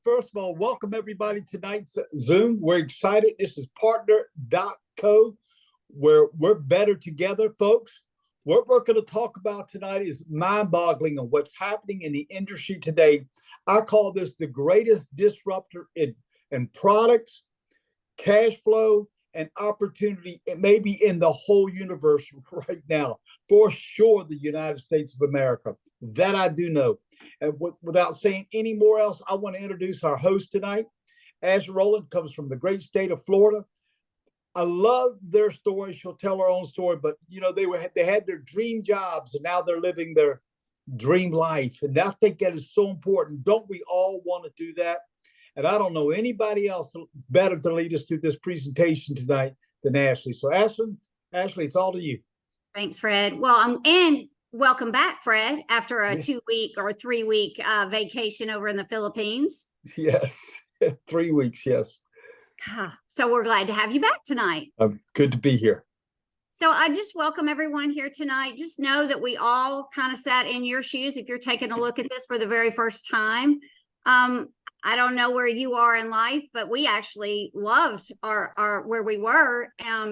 First of all, welcome everybody to tonight's Zoom. We're excited. This is partner.co, where we're better together, folks. What we're going to talk about tonight is mind-boggling on what's happening in the industry today. I call this the greatest disruptor in products, cash flow, and opportunity. It may be in the whole universe right now. For sure, the United States of America. That I do know. And without saying any more else, I want to introduce our host tonight. Ashley Rowland comes from the great state of Florida. I love their story. She'll tell her own story, but they had their dream jobs and now they're living their dream life. And I think that is so important. Don't we all want to do that? And I don't know anybody else better to lead us through this presentation tonight than Ashley. So Ashley, it's all to you. Thanks, Fred. Well, and welcome back, Fred, after a 2-week or 3-week vacation over in the Philippines. Yes, 3 weeks, yes. So we're glad to have you back tonight. Good to be here. So I just welcome everyone here tonight. Just know that we all kind of sat in your shoes if you're taking a look at this for the very first time. I don't know where you are in life, but we actually loved our where we were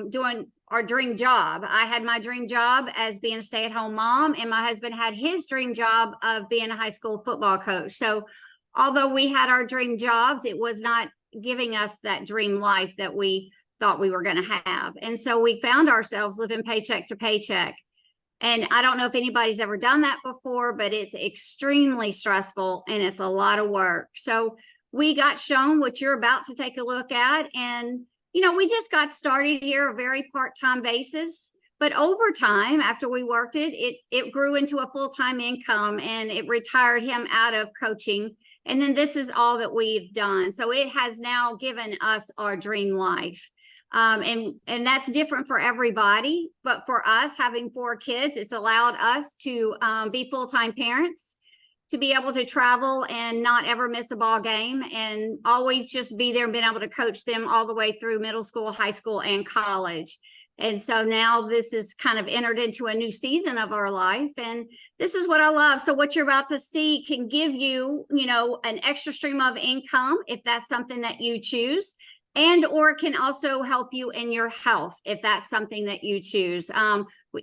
doing our dream job. I had my dream job as being a stay-at-home mom, and my husband had his dream job of being a high school football coach. So although we had our dream jobs, it was not giving us that dream life that we thought we were going to have. And so we found ourselves living paycheck to paycheck. And I don't know if anybody's ever done that before, but it's extremely stressful and it's a lot of work. So we got shown what you're about to take a look at. And, we just got started here, a very part-time basis. But over time, after we worked it grew into a full-time income and it retired him out of coaching. And then this is all that we've done. So it has now given us our dream life. And that's different for everybody. But for us, having 4 kids, it's allowed us to be full-time parents, to be able to travel and not ever miss a ball game and always just be there and being able to coach them all the way through middle school, high school, and college. And so now this is kind of entered into a new season of our life. And this is what I love. So what you're about to see can give you, an extra stream of income if that's something that you choose. And or it can also help you in your health if that's something that you choose.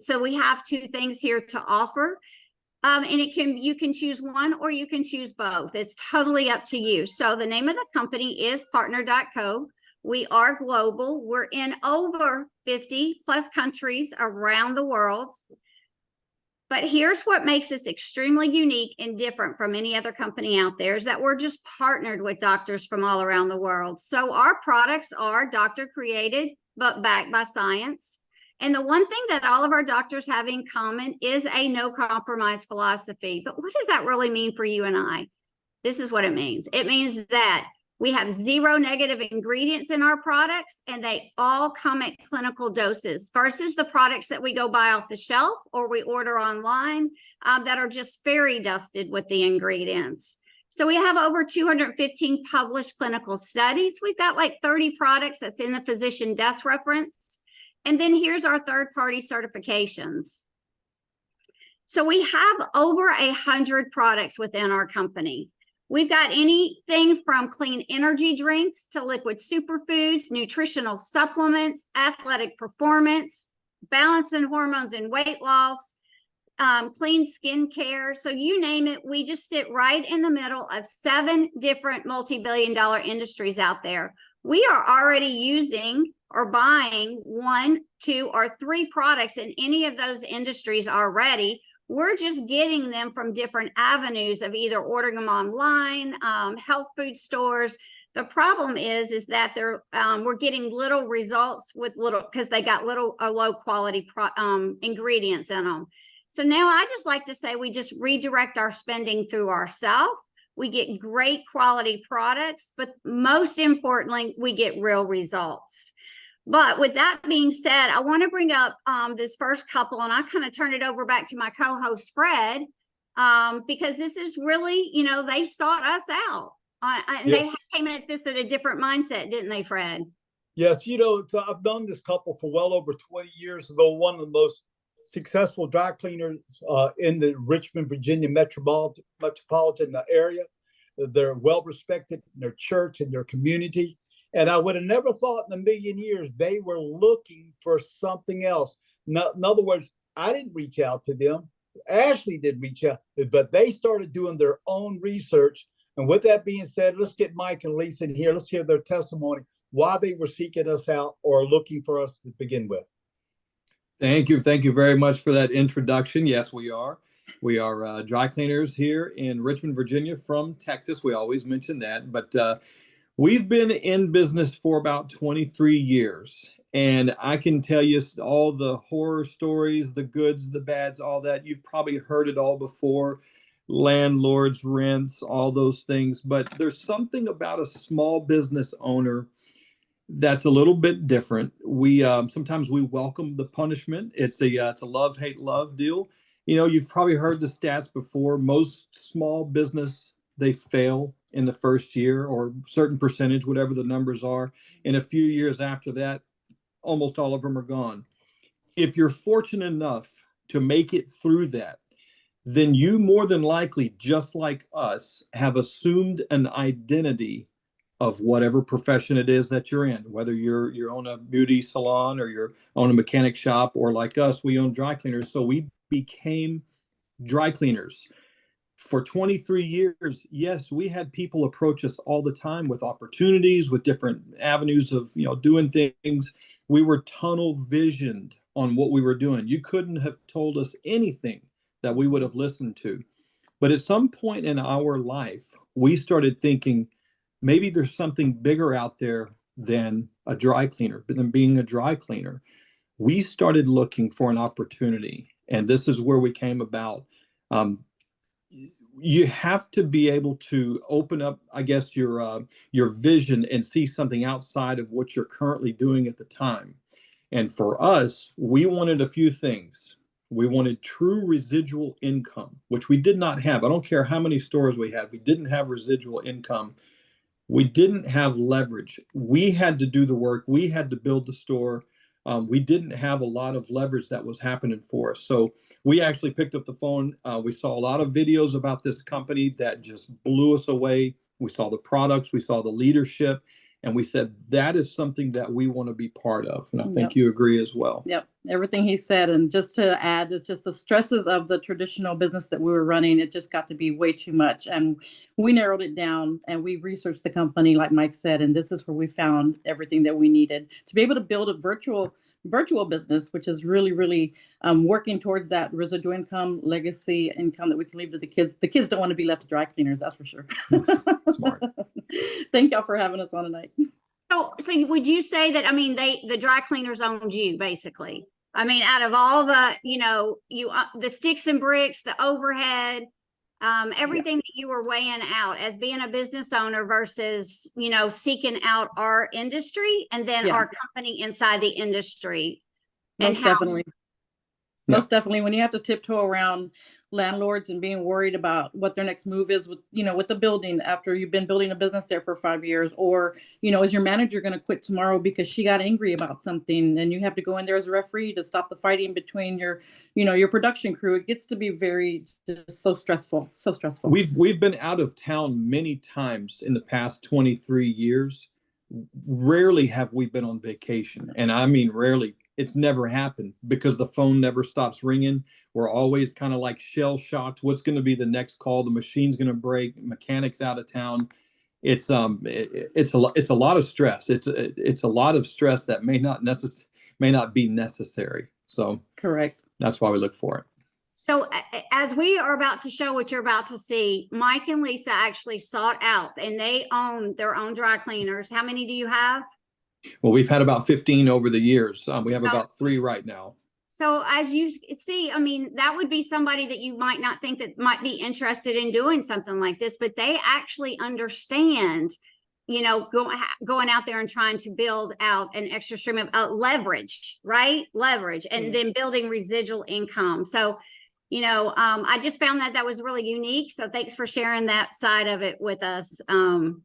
So we have 2 things here to offer. And you can choose one or you can choose both. It's totally up to you. So the name of the company is partner.co. We are global. We're in over 50 plus countries around the world. But here's what makes us extremely unique and different from any other company out there is that we're just partnered with doctors from all around the world. So our products are doctor created, but backed by science. And the one thing that all of our doctors have in common is a no compromise philosophy. But what does that really mean for you and I? This is what it means. It means that we have 0 negative ingredients in our products, and they all come at clinical doses versus the products that we go buy off the shelf or we order online that are just fairy dusted with the ingredients. So we have over 215 published clinical studies. We've got like 30 products that's in the physician desk reference. And then here's our third-party certifications. So we have over 100 products within our company. We've got anything from clean energy drinks to liquid superfoods, nutritional supplements, athletic performance, balance and hormones and weight loss, clean skin care. So you name it, we just sit right in the middle of 7 different multi-billion-dollar industries out there. We are already using or buying 1, 2, or 3 products in any of those industries already. We're just getting them from different avenues of either ordering them online, health food stores. The problem is that we're getting little results with because they got low quality ingredients in them. So now I just like to say we just redirect our spending through ourselves. We get great quality products, but most importantly, we get real results. But with that being said, I want to bring up this first couple, and I kind of turn it over back to my co-host, Fred, because this is really, they sought us out. And yes. They came at this at a different mindset, didn't they, Fred? Yes, I've known this couple for well over 20 years ago, one of the most successful dry cleaners in the Richmond, Virginia metropolitan area. They're well respected in their church and their community. And I would have never thought in a million years they were looking for something else. In other words, I didn't reach out to them. Ashley did reach out, but they started doing their own research. And with that being said, let's get Mike and Lisa in here. Let's hear their testimony, why they were seeking us out or looking for us to begin with. Thank you. Thank you very much for that introduction. Yes, we are. We are dry cleaners here in Richmond, Virginia from Texas. We always mention that, but we've been in business for about 23 years. And I can tell you all the horror stories, the goods, the bads, all that. You've probably heard it all before. Landlords, rents, all those things. But there's something about a small business owner that's a little bit different. We sometimes we welcome the punishment. It's a love, hate, love deal. You know, you've probably heard the stats before. Most small business, they fail in the first year or certain percentage, whatever the numbers are. In a few years after that, almost all of them are gone. If you're fortunate enough to make it through that, then you more than likely, just like us, have assumed an identity of whatever profession it is that you're in, whether you're own a beauty salon or you're own a mechanic shop, or like us, we own dry cleaners. So we became dry cleaners. For 23 years, yes, we had people approach us all the time with opportunities, with different avenues of, doing things. We were tunnel visioned on what we were doing. You couldn't have told us anything that we would have listened to. But at some point in our life, we started thinking, maybe there's something bigger out there than a dry cleaner, than being a dry cleaner. We started looking for an opportunity, and this is where we came about. You have to be able to open up, I guess, your vision and see something outside of what you're currently doing at the time. And for us, we wanted a few things. We wanted true residual income, which we did not have. I don't care how many stores we had. We didn't have residual income. We didn't have leverage. We had to do the work. We had to build the store. We didn't have a lot of leverage that was happening for us. So we actually picked up the phone. We saw a lot of videos about this company that just blew us away. We saw the products, we saw the leadership, and we said, that is something that we want to be part of. And I think you agree as well. Yep. Everything he said. And just to add, it's just the stresses of the traditional business that we were running. It just got to be way too much. And we narrowed it down and we researched the company, like Mike said, and this is where we found everything that we needed to be able to build a virtual business, which is really, really working towards that residual income, legacy income that we can leave to the kids. The kids don't want to be left to dry cleaners, that's for sure. Smart. Thank y'all for having us on tonight. So would you say that, the dry cleaners owned you basically? Out of all the, the sticks and bricks, the overhead, everything that you were weighing out as being a business owner versus, seeking out our industry and then our company inside the industry. Most definitely. When you have to tiptoe around landlords and being worried about what their next move is with the building after you've been building a business there for 5 years, or, is your manager going to quit tomorrow because she got angry about something and you have to go in there as a referee to stop the fighting between your production crew. It gets to be so stressful. We've been out of town many times in the past 23 years. Rarely have we been on vacation. And I mean, rarely. It's never happened because the phone never stops ringing. We're always kind of like shell shocked. What's going to be the next call? The machine's going to break. Mechanics out of town. It's a lot of stress. It's a lot of stress that may not be necessary. So correct. That's why we look for it. So as we are about to show what you're about to see, Mike and Lisa actually sought out and they own their own dry cleaners. How many do you have? Well, we've had about 15 over the years. We have about 3 right now. So as you see, that would be somebody that you might not think that might be interested in doing something like this, but they actually understand, going out there and trying to build out an extra stream of leverage, right? Leverage, and then building residual income. So, I just found that was really unique. So thanks for sharing that side of it with us. All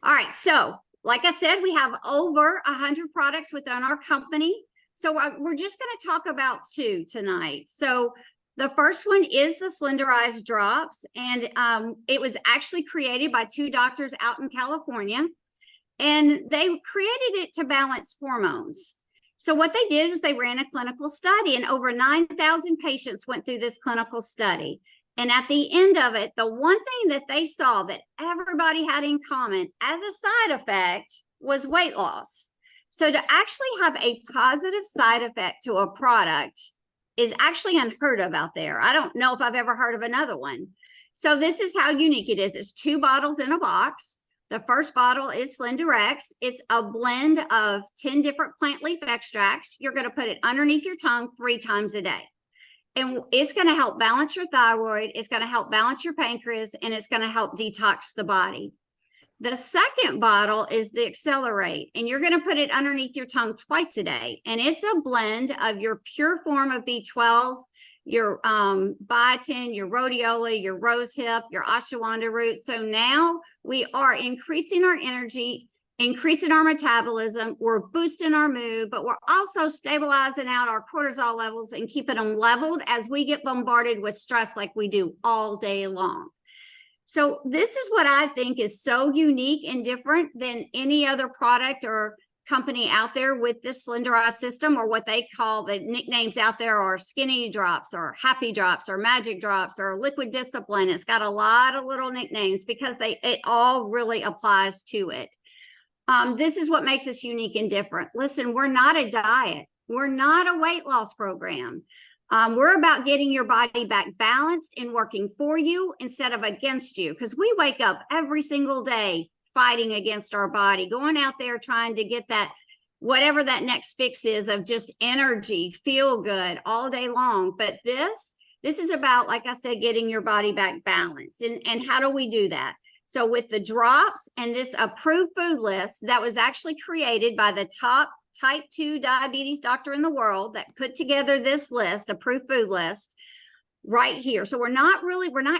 right. So like I said, we have over 100 products within our company. So we're just going to talk about 2 tonight. So The first one is the Slenderize drops, and it was actually created by two doctors out in California, and they created it to balance hormones. So what they did was they ran a clinical study, and over 9,000 patients went through this clinical study. And at the end of it, the one thing that they saw that everybody had in common as a side effect was weight loss. So to actually have a positive side effect to a product is actually unheard of out there. I don't know if I've ever heard of another one. So this is how unique it is. It's 2 bottles in a box. The first bottle is Slenderex. It's a blend of 10 different plant leaf extracts. You're going to put it underneath your tongue 3 times a day. And it's going to help balance your thyroid. It's going to help balance your pancreas, and it's going to help detox the body. The second bottle is the Accelerate, and you're going to put it underneath your tongue twice a day. And it's a blend of your pure form of B12, your biotin, your rhodiola, your rosehip, your ashwagandha root. So now we are increasing our energy, increasing our metabolism, we're boosting our mood, but we're also stabilizing out our cortisol levels and keeping them leveled as we get bombarded with stress like we do all day long. So this is what I think is so unique and different than any other product or company out there with this Slenderize system, or what they call the nicknames out there are skinny drops or happy drops or magic drops or liquid discipline. It's got a lot of little nicknames because it all really applies to it. This is what makes us unique and different. Listen, we're not a diet. We're not a weight loss program. We're about getting your body back balanced and working for you instead of against you, because we wake up every single day fighting against our body, going out there trying to get that, whatever that next fix is of just energy, feel good all day long. But this is about, like I said, getting your body back balanced. And how do we do that? So with the drops and this approved food list that was actually created by the top type 2 diabetes doctor in the world that put together this list, approved food list right here. So we're not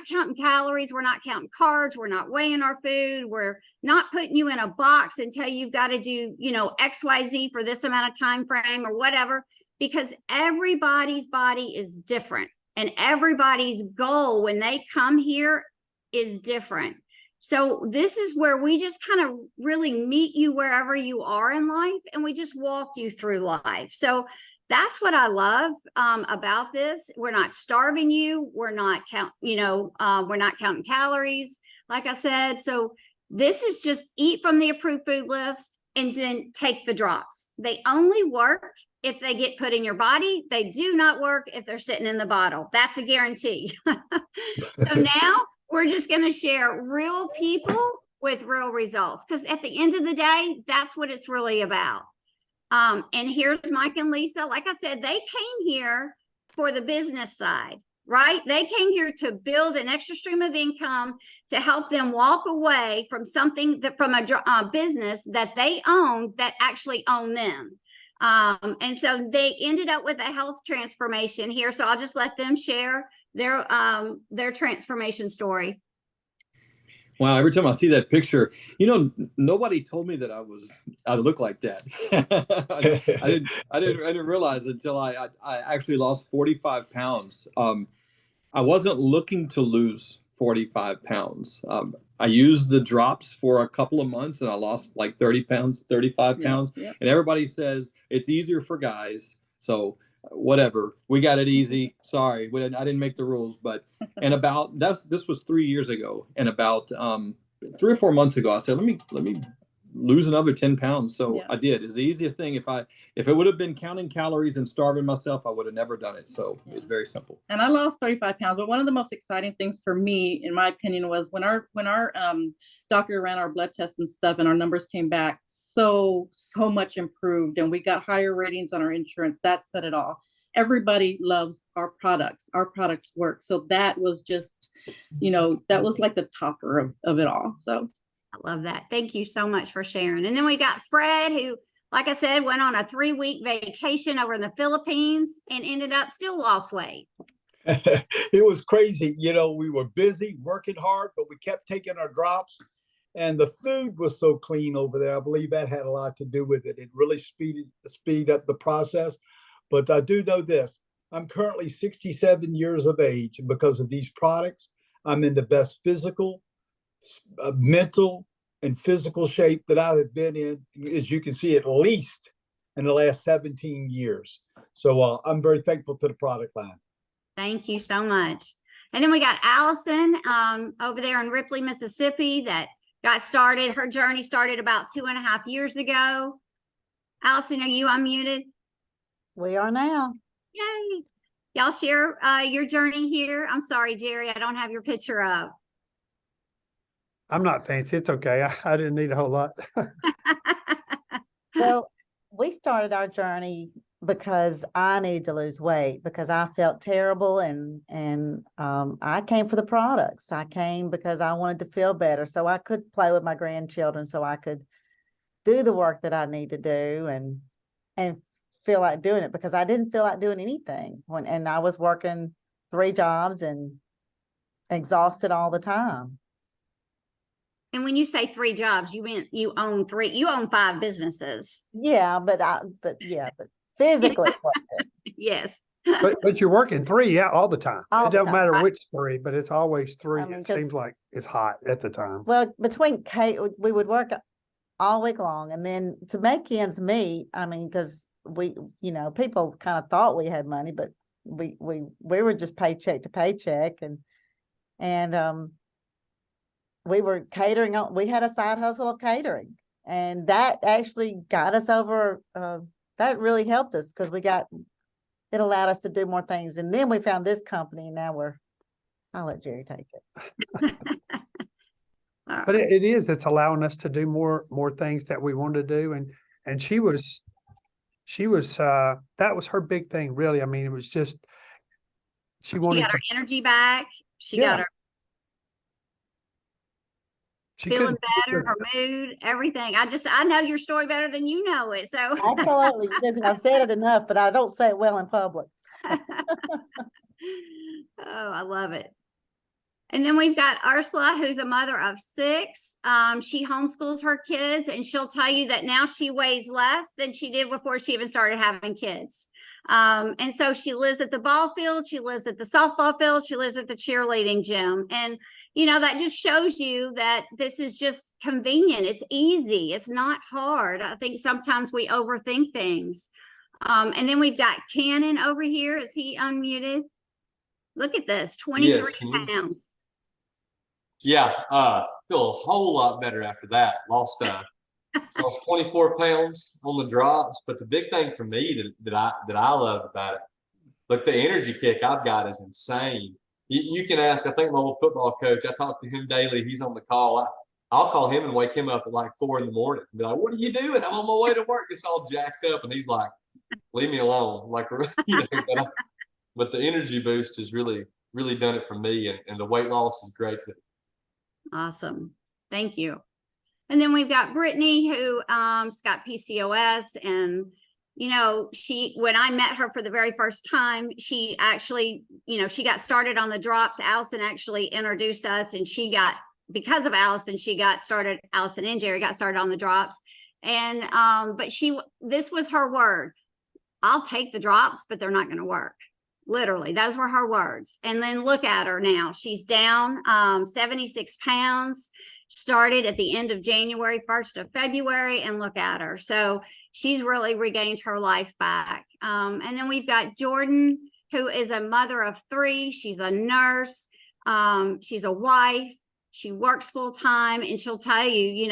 counting calories. We're not counting carbs. We're not weighing our food. We're not putting you in a box and tell you've got to do, XYZ for this amount of time frame or whatever, because everybody's body is different and everybody's goal when they come here is different. So this is where we just kind of really meet you wherever you are in life, and we just walk you through life. So that's what I love about this. We're not starving you. We're not we're not counting calories, like I said. So this is just eat from the approved food list and then take the drops. They only work if they get put in your body. They do not work if they're sitting in the bottle. That's a guarantee. So now we're just going to share real people with real results, because at the end of the day, that's what it's really about. And here's Mike and Lisa. Like I said, they came here for the business side, right? They came here to build an extra stream of income to help them walk away from something from a business that they own that actually own them. And so they ended up with a health transformation here. So I'll just let them share their transformation story. Wow, every time I see that picture, nobody told me that I look like that. I didn't realize until I actually lost 45 pounds. I wasn't looking to lose 45 pounds. I used the drops for a couple of months and I lost like 30 pounds, 35 pounds. Yeah. And everybody says it's easier for guys. So whatever, we got it easy. Sorry, I didn't make the rules, but, and this was 3 years ago. And about 3 or 4 months ago, I said, let me lose another 10 pounds. So yeah. I did. It's the easiest thing. If it would have been counting calories and starving myself, I would have never done it. So it was very simple. And I lost 35 pounds. But one of the most exciting things for me, in my opinion, was when our doctor ran our blood tests and stuff, and our numbers came back so much improved, and we got higher ratings on our insurance. That said it all. Everybody loves our products. Our products work. So that was just, that was like the topper of it all. So I love that. Thank you so much for sharing. And then we got Fred, who, like I said, went on a 3-week vacation over in the Philippines and ended up still lost weight. It was crazy. We were busy working hard, but we kept taking our drops, and the food was so clean over there. I believe that had a lot to do with it. It really speed up the process. But I do know this. I'm currently 67 years of age. And because of these products, I'm in the best physical, mental, and physical shape that I have been in, as you can see, at least in the last 17 years. So I'm very thankful to the product line. Thank you so much. And then we got Allison over there in Ripley, Mississippi, that got started. Her journey started about 2.5 years ago. Allison, are you unmuted? We are now. Yay. Y'all share your journey here. I'm sorry, Jerry, I don't have your picture up. I'm not fancy. It's okay. I didn't need a whole lot. Well, we started our journey because I needed to lose weight because I felt terrible and I came for the products. I came because I wanted to feel better so I could play with my grandchildren, so I could do the work that I need to do and feel like doing it, because I didn't feel like doing anything and I was working 3 jobs and exhausted all the time. And when you say 3 jobs, you mean you own 5 businesses. Yeah, but physically. it wasn't. Yes. But you're working 3 all the time. All It the don't time. matter which 3, but it's always 3. I mean, It 'cause- seems like it's hot at the time. Well, between Kate, we would work all week long, and then to make ends meet, I mean, because we, people kind of thought we had money, but we were just paycheck to paycheck, and we were catering on. We had a side hustle of catering, and that actually got us over. That really helped us because it allowed us to do more things, and then we found this company, and now I'll let Jerry take it. All But right. it's allowing us to do more things that we wanted to do. And she was that was her big thing, really. I mean, it was just, she She wanted got her to, energy back. She Yeah. got her she feeling couldn't- better, her mood, everything. I know your story better than you know it. So Absolutely, because I've said it enough, but I don't say it well in public. oh, I love it. And then we've got Ursula, who's a mother of 6. She homeschools her kids, and she'll tell you that now she weighs less than she did before she even started having kids. And so she lives at the ball field, she lives at the softball field, she lives at the cheerleading gym. And, that just shows you that this is just convenient. It's easy. It's not hard. I think sometimes we overthink things. And then we've got Cannon over here. Is he unmuted? Look at this, 23 Yes, can you- pounds. Yeah, feel a whole lot better after that. Lost 24 pounds on the drops. But the big thing for me that I love about it, look, the energy kick I've got is insane. You can ask, I think my old football coach, I talk to him daily. He's on the call. I'll call him and wake him up at like 4 in the morning and be like, "What are you doing?" I'm on my way to work. It's all jacked up. And he's like, "Leave me alone." Like, but the energy boost has really, really done it for me. And the weight loss is great too. Awesome. Thank you. And then we've got Brittany, who's got PCOS, and when I met her for the very first time, she actually, she got started on the drops. Allison actually introduced us, and because of Allison, Allison and Jerry got started on the drops. And but this was her word: "I'll take the drops, but they're not going to work." Literally, those were her words. And then look at her now. She's down 76 pounds, started at the end of January, 1st of February, and look at her. So she's really regained her life back. And then we've got Jordan, who is a mother of 3. She's a nurse. She's a wife. She works full time, and she'll tell you,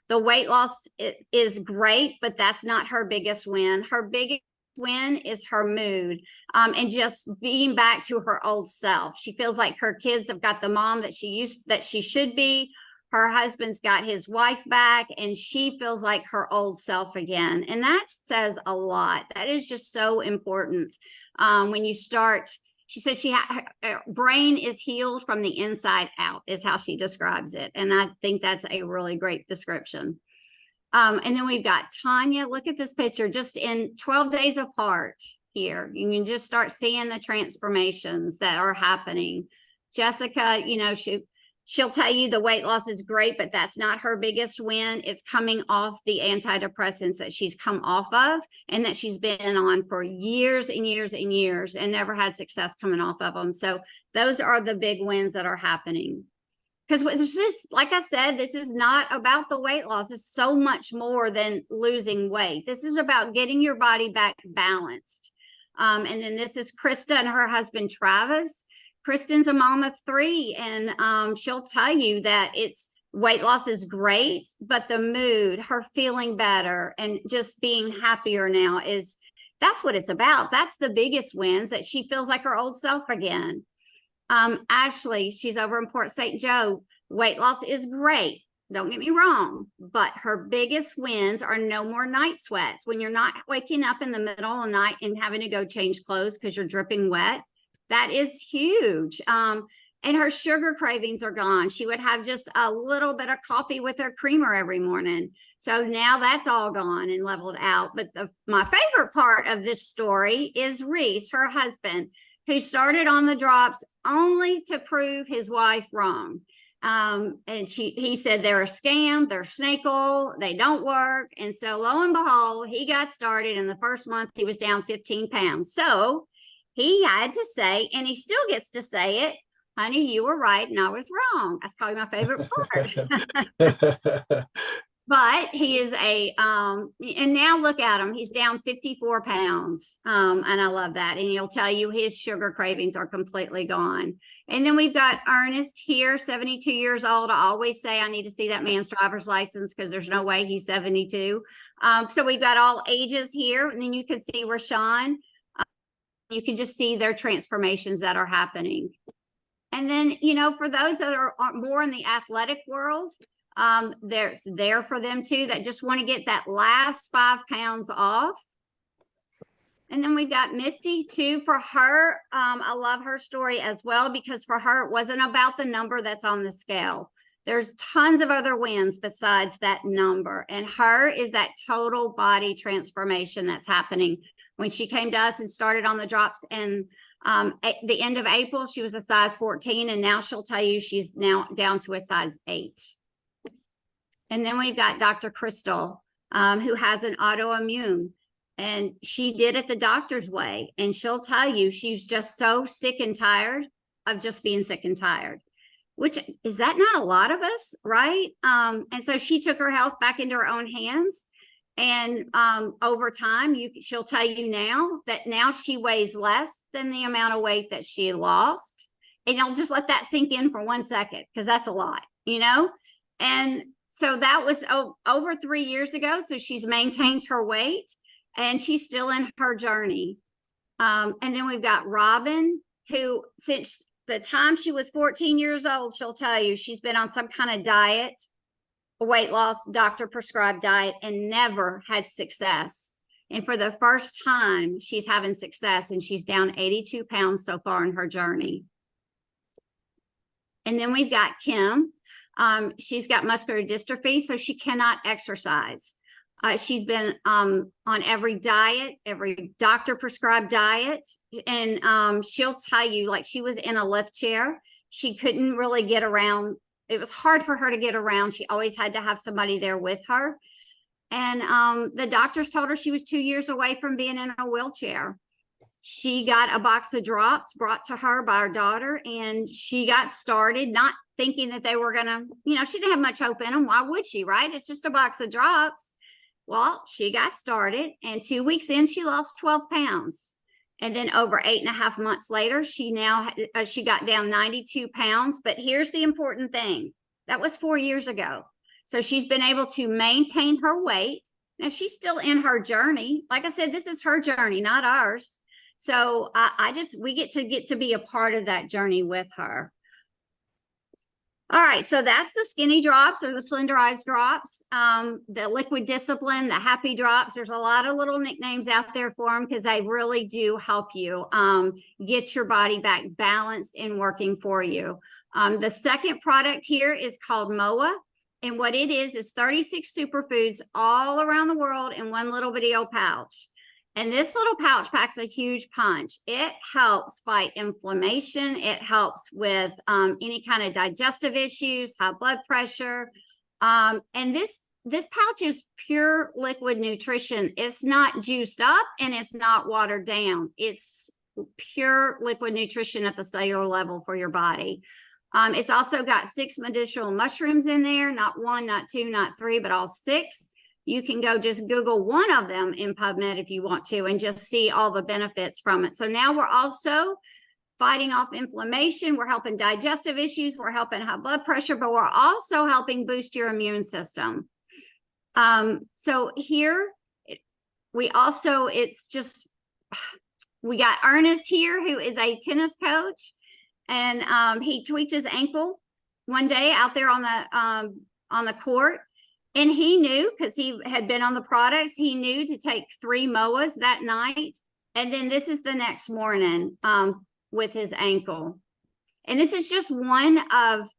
the weight loss is great, but that's not her biggest win. Her biggest win is her mood, and just being back to her old self. She feels like her kids have got the mom that she should be. Her husband's got his wife back, and she feels like her old self again. And that says a lot. That is just so important. When you start, she says her brain is healed from the inside out, is how she describes it. And I think that's a really great description. And then we've got Tanya. Look at this picture, just in 12 days apart here. You can just start seeing the transformations that are happening. Jessica, She'll tell you the weight loss is great, but that's not her biggest win. It's coming off the antidepressants that she's come off of and that she's been on for years and years and years and never had success coming off of them. So those are the big wins that are happening. Because this is, like I said, this is not about the weight loss. It's so much more than losing weight. This is about getting your body back balanced. And then this is Krista and her husband, Travis. Kristen's a mom of 3, and she'll tell you that it's weight loss is great, but the mood, her feeling better and just being happier now that's what it's about. That's the biggest wins, that she feels like her old self again. Ashley, she's over in Port St. Joe. Weight loss is great. Don't get me wrong, but her biggest wins are no more night sweats. When you're not waking up in the middle of the night and having to go change clothes because you're dripping wet, that is huge. And her sugar cravings are gone. She would have just a little bit of coffee with her creamer every morning. So now that's all gone and leveled out. But my favorite part of this story is Reese, her husband, who started on the drops only to prove his wife wrong. And he said they're a scam, they're snake oil, they don't work. And so lo and behold, he got started. In the first month, he was down 15 pounds. So he had to say, and he still gets to say it, honey, you were right and I was wrong. That's probably my favorite part. But he is and now look at him. He's down 54 pounds. And I love that. And he'll tell you his sugar cravings are completely gone. And then we've got Ernest here, 72 years old. I always say I need to see that man's driver's license because there's no way he's 72. So we've got all ages here. And then you can see Rashawn. You can just see their transformations that are happening. And then, for those that are more in the athletic world, there's there for them too, that just want to get that last 5 pounds off. And then we've got Misty too. For her, I love her story as well, because for her, it wasn't about the number that's on the scale. There's tons of other wins besides that number. And her is that total body transformation that's happening. When she came to us and started on the drops, and at the end of April, she was a size 14. And now she'll tell you she's now down to a size 8. And then we've got Dr. Crystal, who has an autoimmune, and she did it the doctor's way. And she'll tell you she's just so sick and tired of just being sick and tired, which is that not a lot of us, right? And so she took her health back into her own hands. And over time, she'll tell you now that now she weighs less than the amount of weight that she lost. And you'll just let that sink in for 1 second, because that's a lot, And so that was over 3 years ago. So she's maintained her weight and she's still in her journey. And then we've got Robin, who since the time she was 14 years old, she'll tell you she's been on some kind of diet, a weight loss, doctor prescribed diet, and never had success. And for the first time, she's having success, and she's down 82 pounds so far in her journey. And then we've got Kim. She's got muscular dystrophy, so she cannot exercise. She's been on every diet, every doctor prescribed diet. And she'll tell you, like, she was in a lift chair. She couldn't really get around. It was hard for her to get around. She always had to have somebody there with her. And the doctors told her she was 2 years away from being in a wheelchair. She got a box of drops brought to her by her daughter, and she got started, not thinking that they were going to, she didn't have much hope in them. Why would she, right? It's just a box of drops. Well, she got started, and 2 weeks in, she lost 12 pounds. And then over 8.5 months later, she got down 92 pounds. But here's the important thing. That was 4 years ago. So she's been able to maintain her weight. Now she's still in her journey. Like I said, this is her journey, not ours. So we get to be a part of that journey with her. All right, so that's the skinny drops or the slenderized drops, the liquid discipline, the happy drops. There's a lot of little nicknames out there for them because they really do help you get your body back balanced and working for you. The second product here is called MOA. And what it is 36 superfoods all around the world in one little video pouch. And this little pouch packs a huge punch. It helps fight inflammation. It helps with any kind of digestive issues, high blood pressure. And this pouch is pure liquid nutrition. It's not juiced up and it's not watered down. It's pure liquid nutrition at the cellular level for your body. It's also got 6 medicinal mushrooms in there, not 1, not 2, not 3, but all 6. You can go just Google one of them in PubMed if you want to and just see all the benefits from it. So now we're also fighting off inflammation. We're helping digestive issues. We're helping high blood pressure, but we're also helping boost your immune system. So here we also, we got Ernest here, who is a tennis coach, and he tweaked his ankle one day out there on the court. And he knew, because he had been on the products, he knew to take 3 MOAs that night. And then this is the next morning with his ankle. And this is just one of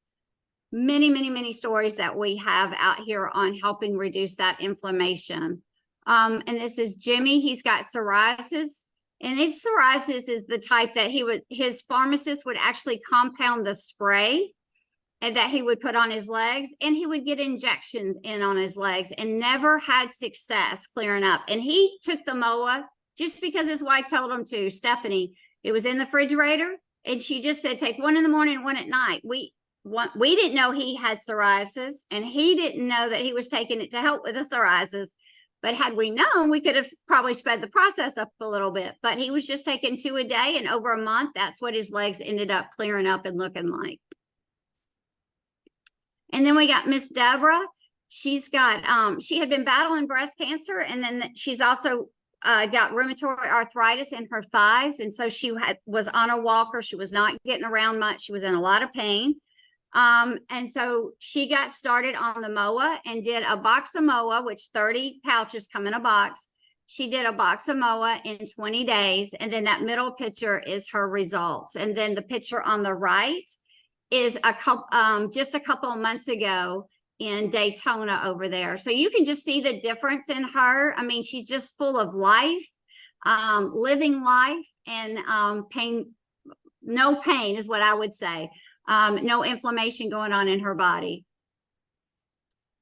many, many, many stories that we have out here on helping reduce that inflammation. And this is Jimmy. He's got psoriasis. And his psoriasis is the type that his pharmacist would actually compound the spray and that he would put on his legs, and he would get injections in on his legs and never had success clearing up. And he took the MOA just because his wife told him to. Stephanie, it was in the refrigerator, and she just said, take 1 in the morning and 1 at night. We didn't know he had psoriasis, and he didn't know that he was taking it to help with the psoriasis. But had we known, we could have probably sped the process up a little bit. But he was just taking 2 a day, and over a month, that's what his legs ended up clearing up and looking like. And then we got Miss Deborah. She's got, she had been battling breast cancer, and then she's also got rheumatoid arthritis in her thighs. And so she was on a walker. She was not getting around much. She was in a lot of pain. And so she got started on the MOA and did a box of MOA, which 30 pouches come in a box. She did a box of MOA in 20 days. And then that middle picture is her results. And then the picture on the right is just a couple of months ago in Daytona over there. So you can just see the difference in her. I mean, she's just full of life, living life, and pain. No pain is what I would say. No inflammation going on in her body.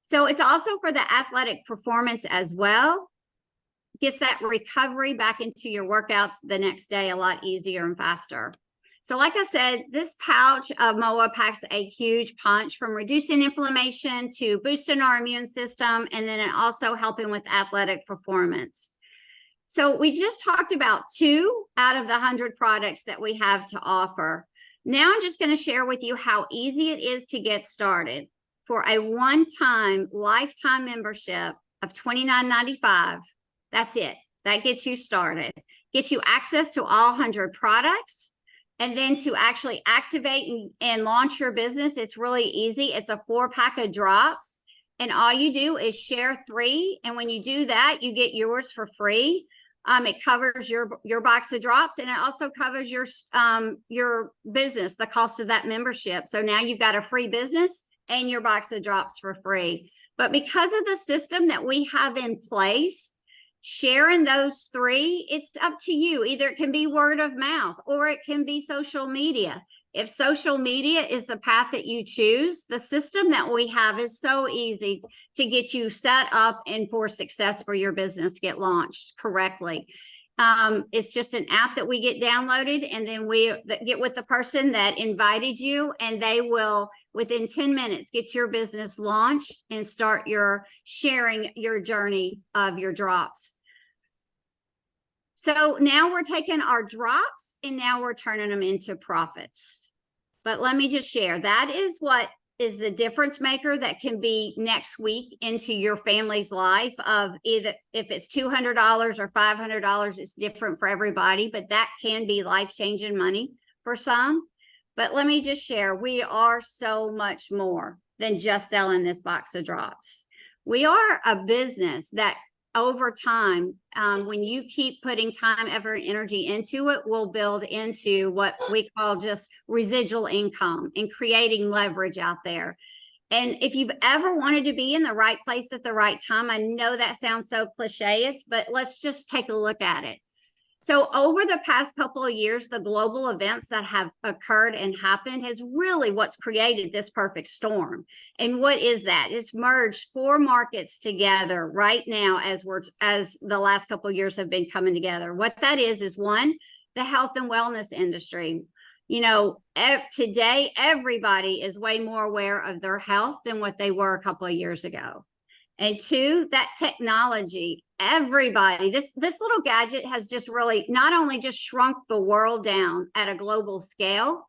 So it's also for the athletic performance as well. Gets that recovery back into your workouts the next day a lot easier and faster. So like I said, this pouch of MOA packs a huge punch, from reducing inflammation to boosting our immune system, and then also helping with athletic performance. So we just talked about 2 out of the 100 products that we have to offer. Now I'm just going to share with you how easy it is to get started. For a one-time lifetime membership of $29.95, that's it. That gets you started. Gets you access to all 100 products. And then to actually activate and launch your business, it's really easy. It's a 4-pack of drops. And all you do is share 3. And when you do that, you get yours for free. It covers your box of drops, and it also covers your business, the cost of that membership. So now you've got a free business and your box of drops for free. But because of the system that we have in place, sharing those 3, it's up to you. Either it can be word of mouth or it can be social media. If social media is the path that you choose, the system that we have is so easy to get you set up and for success for your business get launched correctly. It's just an app that we get downloaded, and then we get with the person that invited you, and they will, within 10 minutes, get your business launched and start your sharing your journey of your drops. So now we're taking our drops and now we're turning them into profits. But let me just share, that is what is the difference maker that can be next week into your family's life. Of either, if it's $200 or $500, it's different for everybody, but that can be life-changing money for some. But let me just share, we are so much more than just selling this box of drops. We are a business that over time, when you keep putting time, effort, and energy into it, will build into what we call just residual income and creating leverage out there. And if you've ever wanted to be in the right place at the right time, I know that sounds so cliche-ish, but let's just take a look at it. So over the past couple of years, the global events that have occurred and happened has really what's created this perfect storm. And what is that? It's merged 4 markets together right now as the last couple of years have been coming together. What that is one, the health and wellness industry. You know, today, everybody is way more aware of their health than what they were a couple of years ago. And 2, that technology, everybody, this little gadget has just really not only just shrunk the world down at a global scale,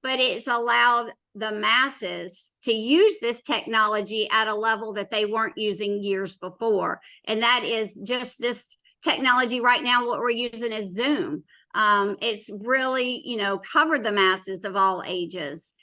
but it's allowed the masses to use this technology at a level that they weren't using years before. And that is just this technology right now, what we're using is Zoom. It's really, you know, covered the masses of all ages.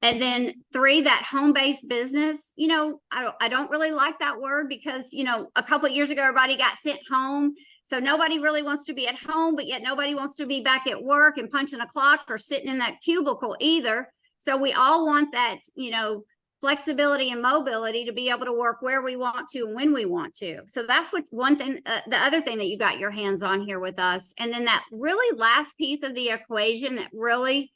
And then 3, that home-based business, you know, I don't really like that word because, you know, a couple of years ago, everybody got sent home. So nobody really wants to be at home, but yet nobody wants to be back at work and punching a clock or sitting in that cubicle either. So we all want that, you know, flexibility and mobility to be able to work where we want to and when we want to. So that's what one thing, the other thing that you got your hands on here with us. And then that really last piece of the equation that really,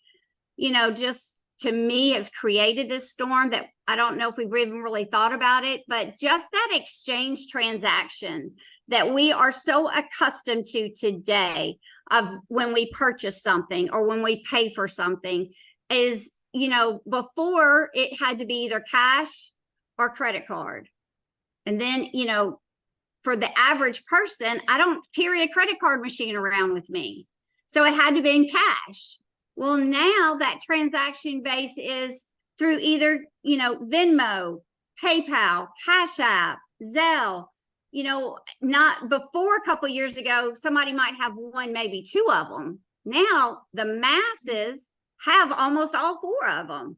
you know, just to me has created this storm that I don't know if we've even really thought about it, but just that exchange transaction that we are so accustomed to today of when we purchase something or when we pay for something is, you know, before it had to be either cash or credit card. And then, you know, for the average person, I don't carry a credit card machine around with me. So it had to be in cash. Well, now that transaction base is through either, you know, Venmo, PayPal, Cash App, Zelle. You know, not before a couple of years ago, somebody might have 1, maybe 2 of them. Now the masses have almost all 4 of them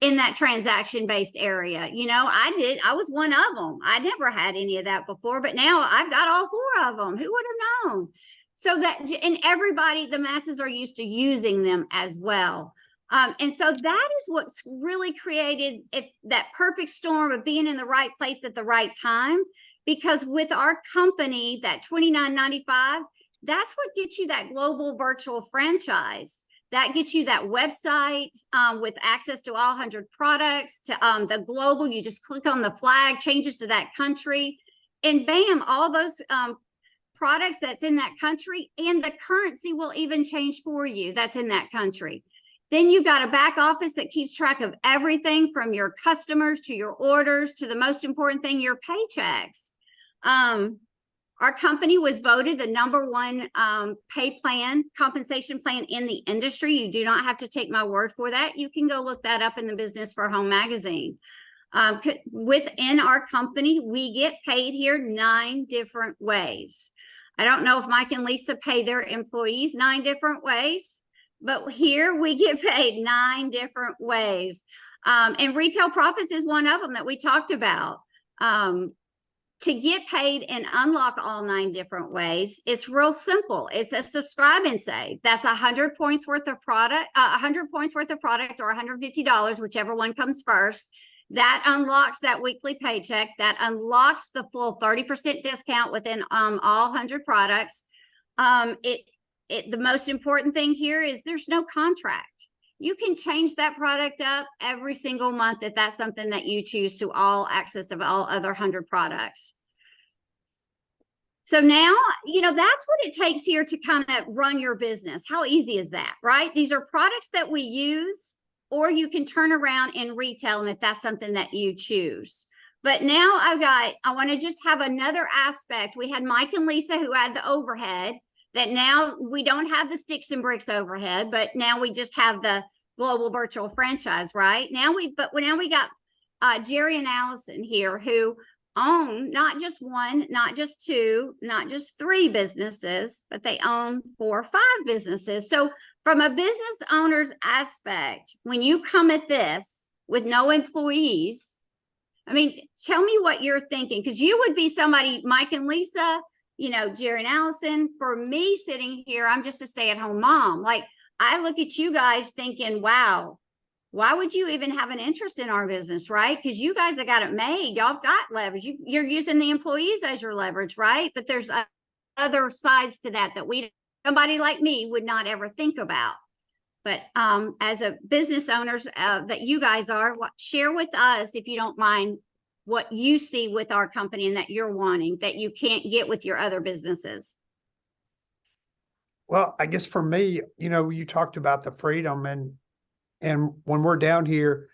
in that transaction-based area. You know, I was one of them. I never had any of that before, but now I've got all 4 of them. Who would have known? So that, and everybody, the masses are used to using them as well. And so that is what's really created that perfect storm of being in the right place at the right time. Because with our company, that $29.95, that's what gets you that global virtual franchise. That gets you that website with access to all 100 products, to the global. You just click on the flag, changes to that country, and bam, all those products that's in that country, and the currency will even change for you that's in that country. Then you've got a back office that keeps track of everything from your customers to your orders to the most important thing, your paychecks. Our company was voted the #1 pay plan, compensation plan in the industry. You do not have to take my word for that. You can go look that up in the Business for Home magazine. Within our company, we get paid here 9 different ways. I don't know if Mike and Lisa pay their employees 9 different ways, but here we get paid 9 different ways. And retail profits is one of them that we talked about. To get paid and unlock all 9 different ways, it's real simple. It's a subscribe and save. That's 100 points worth of product, 100 points worth of product, or $150, whichever one comes first. That unlocks that weekly paycheck. That unlocks the full 30% discount within all 100 products. The most important thing here is there's no contract. You can change that product up every single month if that's something that you choose to all access of all other 100 products. So now, you know, that's what it takes here to kind of run your business. How easy is that, right? These are products that we use, or you can turn around and retail them if that's something that you choose. But now I want to just have another aspect. We had Mike and Lisa who had the overhead, that now we don't have the sticks and bricks overhead, but now we just have the global virtual franchise, right? Now we got Jerry and Allison here who own not just 1, not just 2, not just 3 businesses, but they own 4 or 5 businesses. So from a business owner's aspect, when you come at this with no employees, I mean, tell me what you're thinking, because you would be somebody, Mike and Lisa, you know, Jerry and Allison. For me sitting here, I'm just a stay-at-home mom. Like, I look at you guys thinking, wow, why would you even have an interest in our business, right? Because you guys have got it made. Y'all got leverage. You're using the employees as your leverage, right? But there's other sides to that somebody like me would not ever think about. But as a business owners that you guys are, share with us, if you don't mind, what you see with our company and that you're wanting that you can't get with your other businesses. Well, I guess for me, you talked about the freedom and when we're down here,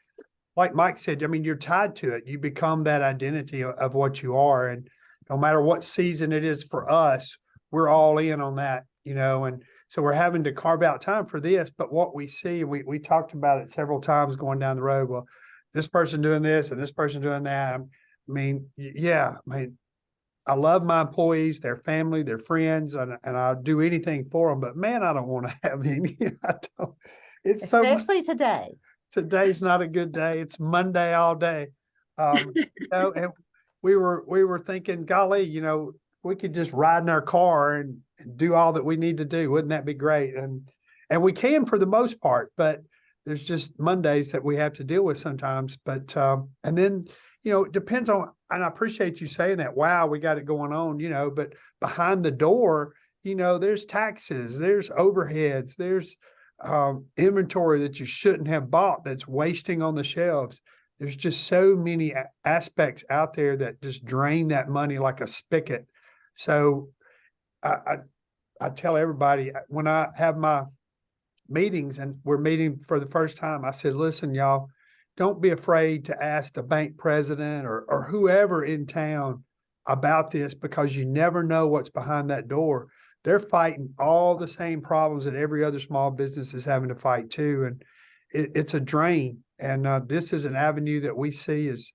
like Mike said, I mean, you're tied to it. You become that identity of what you are. And no matter what season it is for us, we're all in on that, and so we're having to carve out time for this. But what we see, we talked about it several times going down the road. Well, this person doing this and this person doing that. I mean, I love my employees, their family, their friends, and I'll do anything for them. But man, I don't want to have any. I don't. It's so much. Especially today. Today's not a good day. It's Monday all day. And we were thinking, golly, we could just ride in our car and do all that we need to do. Wouldn't that be great? And we can for the most part, but there's just Mondays that we have to deal with sometimes. But and then, it depends on, and I appreciate you saying that. Wow, we got it going on, but behind the door, there's taxes, there's overheads, there's inventory that you shouldn't have bought that's wasting on the shelves. There's just so many aspects out there that just drain that money like a spigot. So I tell everybody when I have my meetings and we're meeting for the first time, I said, listen, y'all, don't be afraid to ask the bank president or whoever in town about this, because you never know what's behind that door. They're fighting all the same problems that every other small business is having to fight too. And it's a drain. And this is an avenue that we see is,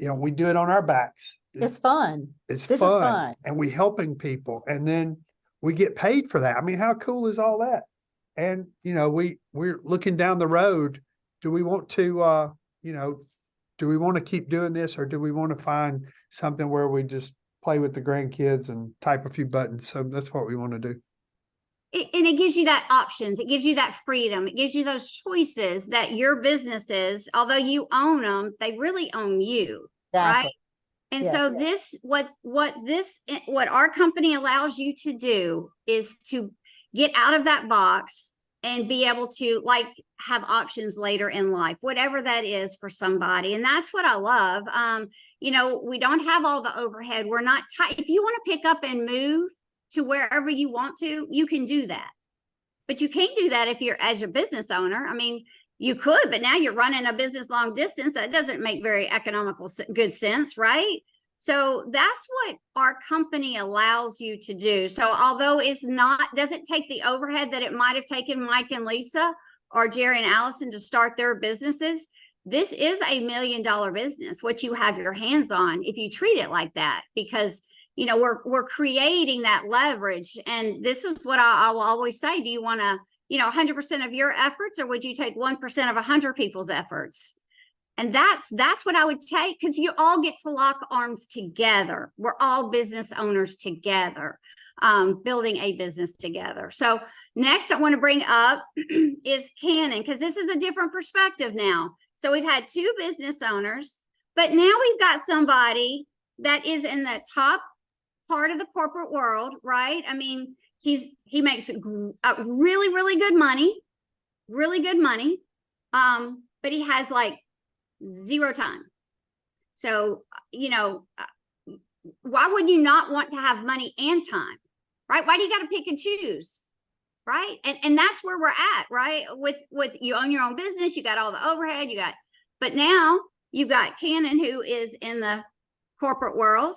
we do it on our backs. It's fun. It's This is fun. fun. And we helping people. And then we get paid for that. I mean, how cool is all that? And, we're looking down the road. Do we want to, do we want to keep doing this, or do we want to find something where we just play with the grandkids and type a few buttons? So that's what we want to do. And it gives you that options. It gives you that freedom. It gives you those choices that your businesses, although you own them, they really own you, right? Exactly. And Yeah. so what our company allows you to do is to get out of that box and be able to have options later in life, whatever that is for somebody. And that's what I love. We don't have all the overhead. We're not tight. If you want to pick up and move to wherever you want to, you can do that. But you can't do that if you're as a business owner. I mean, you could, but now you're running a business long distance. That doesn't make very economical, good sense, right? So that's what our company allows you to do. So although doesn't take the overhead that it might have taken Mike and Lisa or Jerry and Allison to start their businesses, this is $1 million business, what you have your hands on if you treat it like that, because we're creating that leverage. And this is what I will always say. Do you want to 100% of your efforts, or would you take 1% of 100 people's efforts? And that's what I would take, because you all get to lock arms together. We're all business owners together, building a business together. So next I want to bring up is Cannon, because this is a different perspective now. So we've had two business owners, but now we've got somebody that is in the top part of the corporate world, right? I mean, he makes really, really good money, but he has zero time. So, why would you not want to have money and time, right? Why do you got to pick and choose, right? And that's where we're at, right? With you own your own business, you got all the overhead, but now you've got Cannon, who is in the corporate world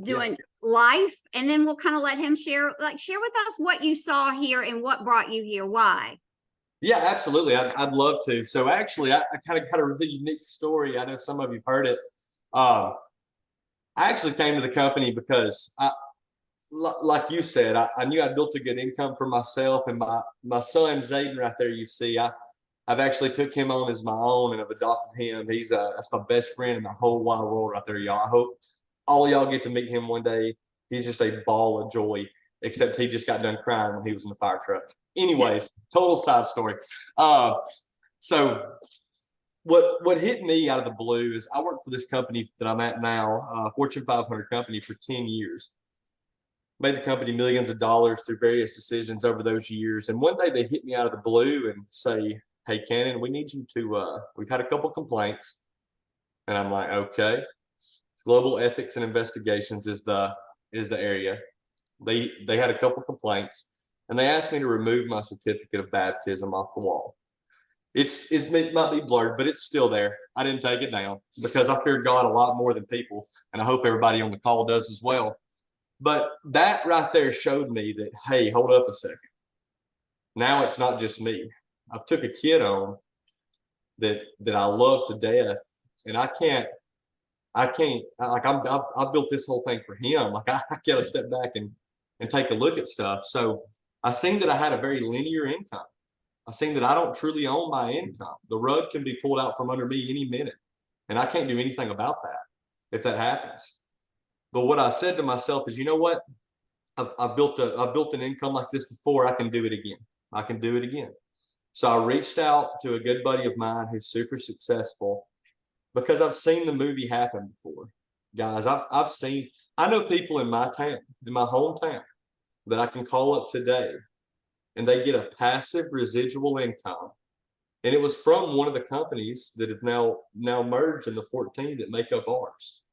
doing life, and then we'll kind of let him share with us what you saw here and what brought you here, why. Yeah, absolutely. I'd love to. So actually, I kind of got a really unique story. I know some of you've heard it. I actually came to the company because like you said, I knew I built a good income for myself, and my son Zayden right there, you see, I've actually took him on as my own, and I've adopted him. That's my best friend in the whole wide world right there, y'all. I hope all y'all get to meet him one day. He's just a ball of joy, except he just got done crying when he was in the fire truck. Anyways, total side story. So what hit me out of the blue is I worked for this company that I'm at now, Fortune 500 company, for 10 years. Made the company millions of dollars through various decisions over those years. And one day they hit me out of the blue and say, "Hey, Cannon, we need you to, we've had a couple complaints." And I'm like, okay. Global ethics and investigations is the area. They had a couple complaints, and they asked me to remove my certificate of baptism off the wall. It might be blurred, but it's still there. I didn't take it down because I fear God a lot more than people, and I hope everybody on the call does as well. But that right there showed me that, hey, hold up a second. Now it's not just me. I've took a kid on that I love to death, and I can't like I've built this whole thing for him. Like I got to step back and take a look at stuff. So I seen that I had a very linear income. I seen that I don't truly own my income. The rug can be pulled out from under me any minute, and I can't do anything about that if that happens. But what I said to myself is, you know what? I've built an income like this before. I can do it again. I can do it again. So I reached out to a good buddy of mine who's super successful because I've seen the movie happen before. Guys, I know people in my town, in my hometown, that I can call up today and they get a passive residual income. And it was from one of the companies that have now merged in the 14 that make up ours.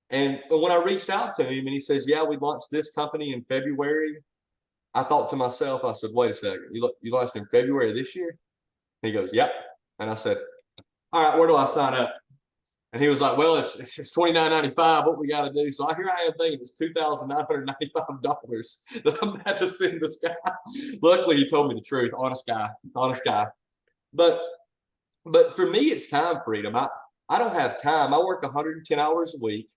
And when I reached out to him and he says, "Yeah, we launched this company in February," I thought to myself, I said, "Wait a second, you launched in February of this year?" And he goes, "Yep." And I said, "All right, where do I sign up?" And he was like, "Well, it's $29.95. What we got to do?" So here I am thinking it's $2,995 that I'm about to send this guy. Luckily, he told me the truth. Honest guy. But for me, it's time freedom. I don't have time. I work 110 hours a week.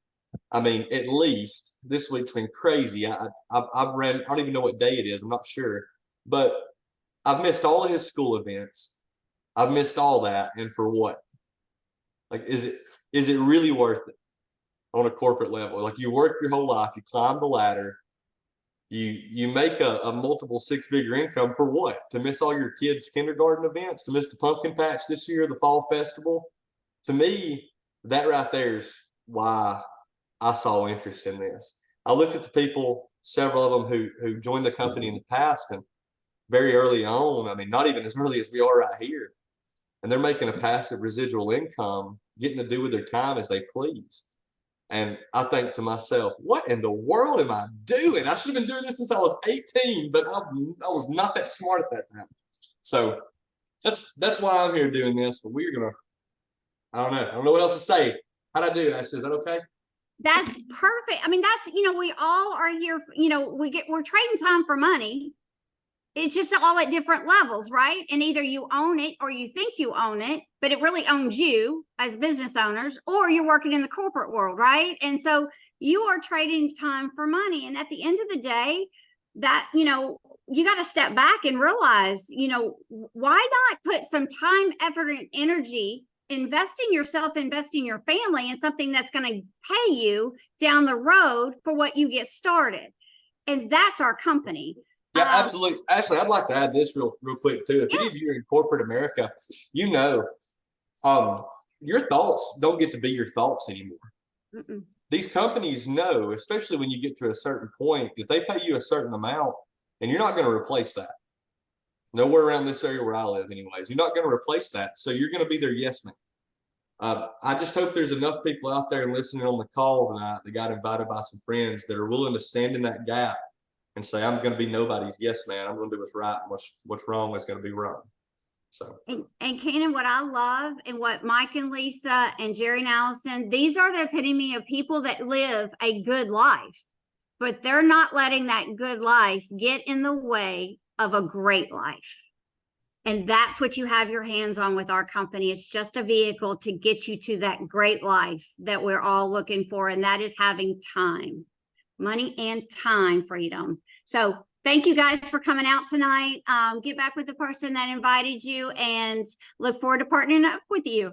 I mean, at least. This week's been crazy. I've ran, I don't even know what day it is. I'm not sure. But I've missed all of his school events. I've missed all that. And for what? Like, is it really worth it on a corporate level? Like, you work your whole life, you climb the ladder, you make a multiple six-figure income for what? To miss all your kids' kindergarten events, to miss the pumpkin patch this year, the fall festival? To me, that right there is why I saw interest in this. I looked at the people, several of them who joined the company in the past, and very early on, I mean, not even as early as we are right here, and they're making a passive residual income, getting to do with their time as they please. And I think to myself, what in the world am I doing? I should have been doing this since I was 18, but I was not that smart at that time. So that's why I'm here doing this. But we're gonna, I don't know what else to say. How'd I do, Ashley? Is that okay? That's perfect. I mean, we all are here, we're trading time for money. It's just all at different levels, right? And either you own it or you think you own it, but it really owns you as business owners, or you're working in the corporate world, right? And so you are trading time for money. And at the end of the day, that, you got to step back and realize, why not put some time, effort, and energy investing yourself, investing your family in something that's going to pay you down the road for what you get started. And that's our company. Yeah, absolutely. Ashley, I'd like to add this real quick too. If any of you are in corporate America, your thoughts don't get to be your thoughts anymore. Mm-mm. These companies know, especially when you get to a certain point, that they pay you a certain amount and you're not going to replace that. Nowhere around this area where I live anyways. You're not going to replace that. So you're going to be their yes man. I just hope there's enough people out there listening on the call tonight that got invited by some friends that are willing to stand in that gap and say, I'm going to be nobody's yes man. I'm going to do what's right, and what's wrong is going to be wrong. So, and Cannon, what I love, and what Mike and Lisa and Jerry and Allison, these are the epitome of people that live a good life, but they're not letting that good life get in the way of a great life. And that's what you have your hands on with our company. It's just a vehicle to get you to that great life that we're all looking for. And that is having time, money and time freedom. So thank you guys for coming out tonight. Get back with the person that invited you and look forward to partnering up with you.